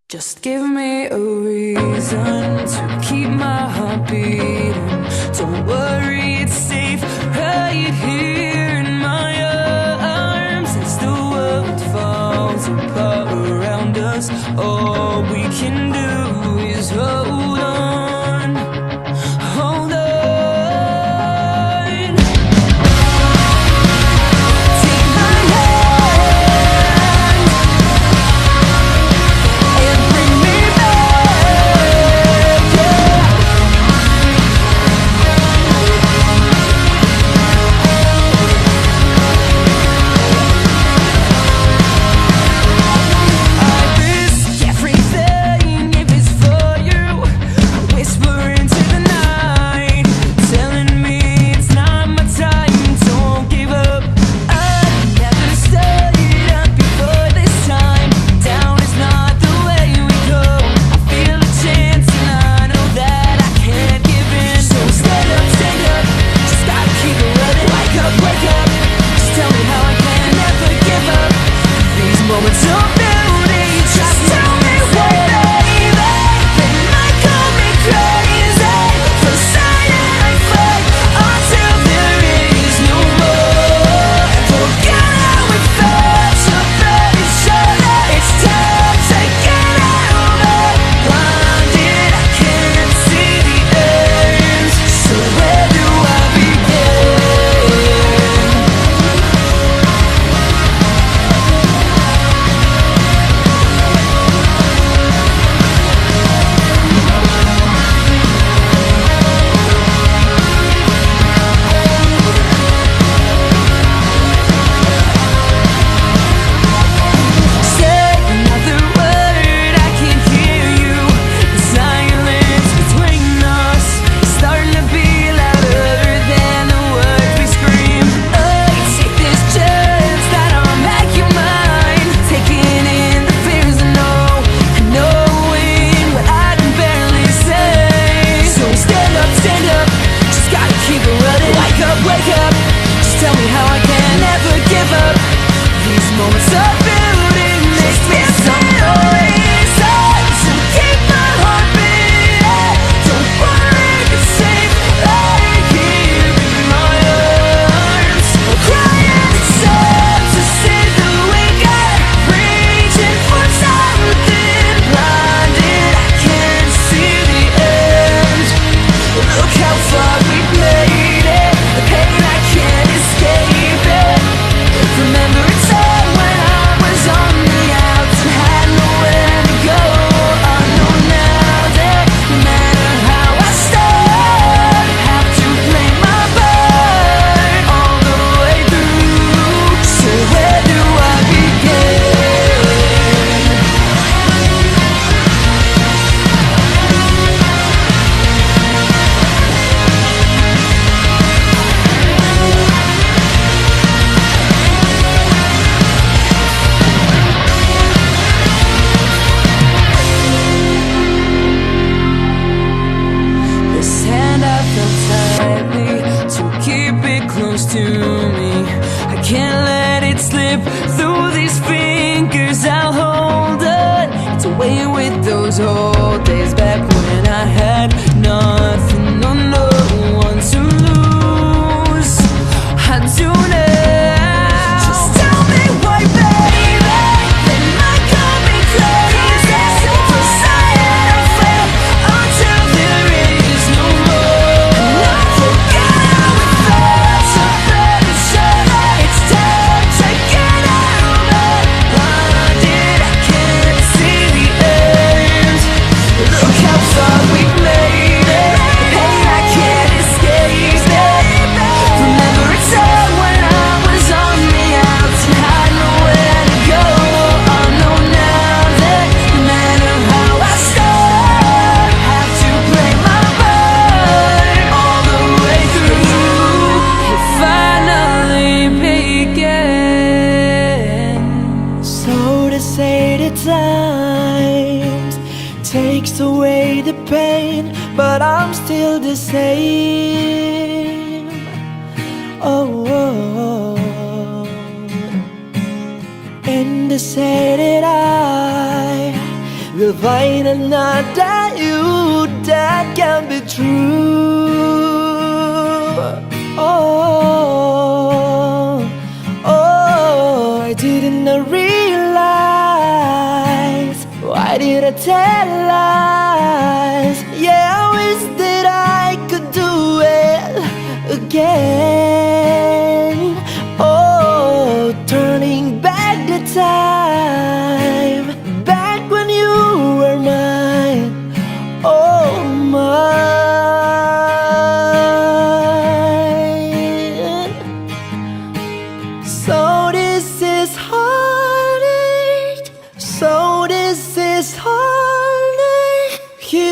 Just give me a reason to keep my heart beating. Don't worry, it's safe right here in my arms. As the world falls apart around us, all we can do is hold on, hold on. Take my hand and bring me back, yeah. I risk everything if it's for you. Whisper into the night, telling me it's not my time. Don't give up. I never stayed up before this time. Down is not the way we go. I feel a chance and I know that I can't give in. So stand up, just gotta keep it running. Wake up, just tell me how I can never give up. These moments of beauty, just tell me why, baby. They might call me crazy for saying I fight until there is no more. Forget how we felt about each other. It's time to get out of blinded. I can't see the end. So where do I begin? Say another word, I can't hear you. The silence between us is starting to be louder than the words we scream. Take this chance that I'll make you mine. Taking in the fears I know, and knowing what I can barely say. So stand up, just gotta keep it running. Wake up, just tell me how I can never give up. These moments of beauty makes me some noise. So keep my heart beating. Don't worry, it's safe right here in my arms. Crying inside to see the weaker, reaching for something blinded. I can't see the end. Look how far we've made it. The pain I can't escape it. Remember a time when I was on the outs and had nowhere to go. I know now that no matter how I start, I have to play my part all the way through. So where do I begin? This hand I felt tightly to keep it close to me. I can't let it slip through these fingers. I'll hold on. It's away with those old days back when I had nothing, no one to lose. I do now. Just tell me why, baby. They might call me crazy for saying I failed until there is no more. Forget how we felt about each other. It's time to get out of blinded. I can't see the end. Look how far we've made it. The pain I can't escape it. Remember a time when I was on the outs and had nowhere to go. I know now that no matter how I start, I have to play my part all the way through. It finally begins. So to say the times takes away the pain, but I'm still the same. Oh. And to say that I we'll find another you that can be true. Oh, I didn't realize. Why did I tell lies? Yeah, I wish that I could do it again. Oh, turning back the time, back when you were mine. Oh, mine. So this is heartache. So this is heartache. 拾い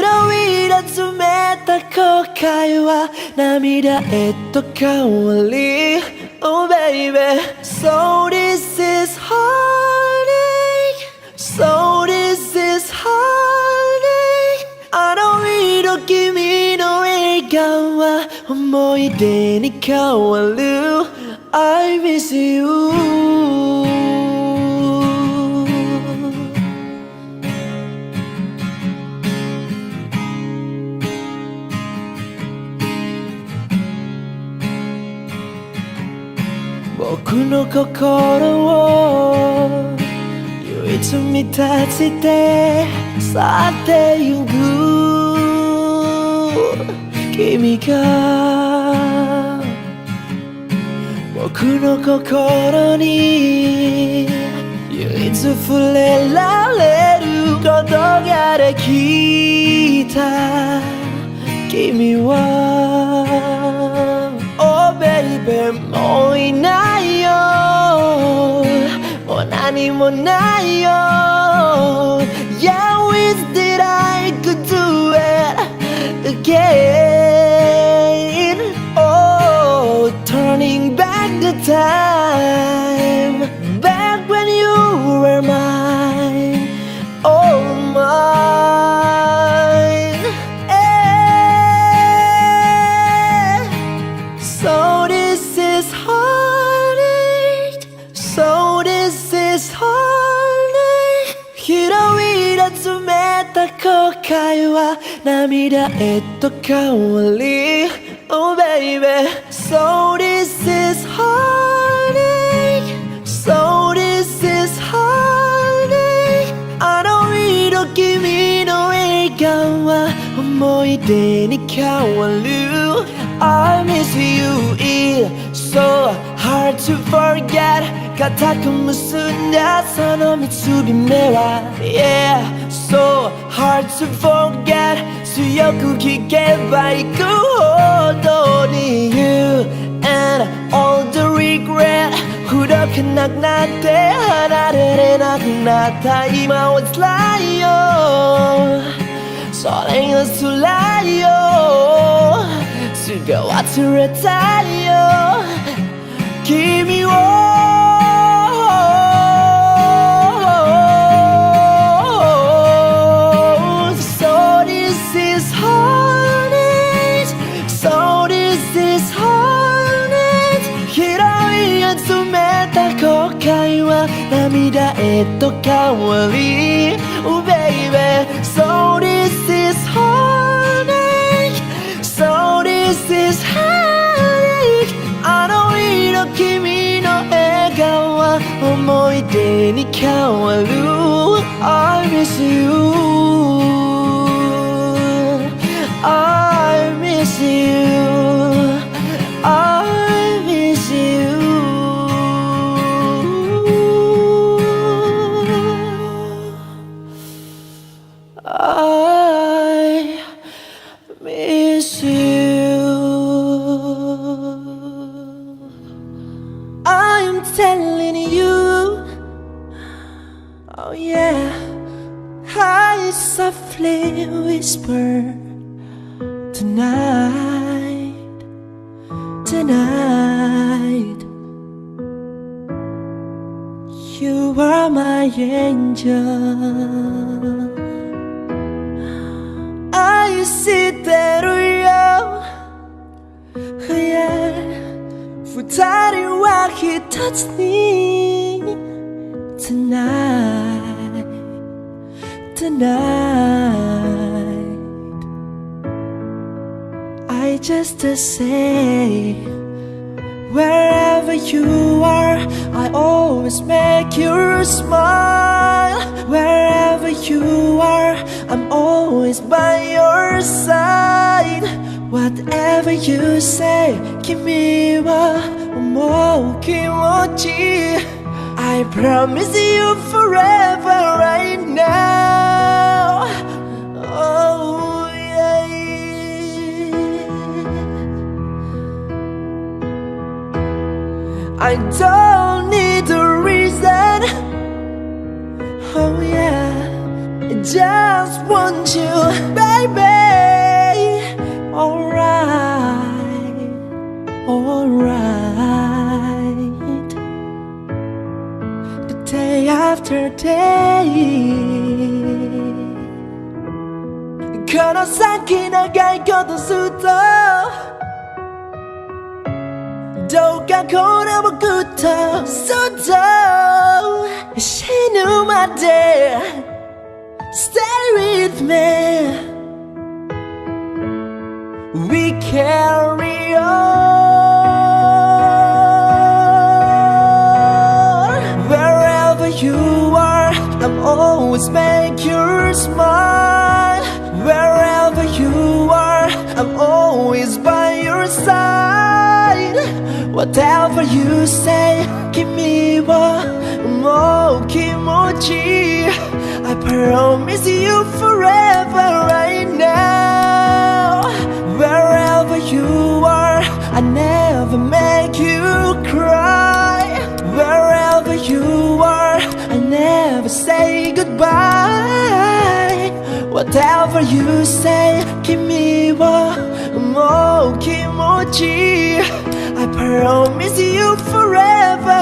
集めた後悔は涙へと変わり Oh baby. So this is heartache. So this is heartache. あの日の君の笑顔は思い出に変わる I miss you. 僕の心を唯一満たして去ってゆく君が僕の心に唯一触れられることができた君はOh baby もういないよもう何もないよ Yeah, wish that I could do it again. Oh, turning back the time, back when you were mine. Oh, mine. So this is heartache. So this is heartache. 拾い集めた後悔は涙へと変わり Oh baby. So this is heartache. So this is heartache. あの日の君の笑顔は思い出に変わる I miss you. It's so hard to forget. 固く結んだその結び目は Yeah, so hard to forget. 強く聞けばいくほどに You and all the regret. くどくなくなって離れれなくなった今は辛いよそれが辛いよすぐ忘れたいよ君を後悔は涙へと変わり Oh baby. So this is heartache. So this is heartache. あの日の君の笑顔は思い出に変わる I miss you. I miss you. I miss you. I miss you. I'm telling you, oh yeah, I softly whisper tonight, tonight. You are my angel. I see that you, yeah. 二人は一つに Tonight, tonight. I just say, wherever you are, I always make you smile. Wherever you are, I'm always by your side. Whatever you say, kimi wa omou kimochi. I promise you forever right now. Oh yeah. I don't need a reason. Oh yeah, I just want you, baby. Alright, alright. The day after day, この先長いことするとどうかこの僕とずっと死ぬまで Stay with me. We carry on. Wherever you are, I'm always make you smile. Wherever you are, I'm always by your side. Whatever you say, kimi wa omou kimochi. I promise you forever right now. Wherever you are, I never make you cry. Wherever you are, I never say goodbye. Whatever you say, kimi wa omou kimochi. I promise you forever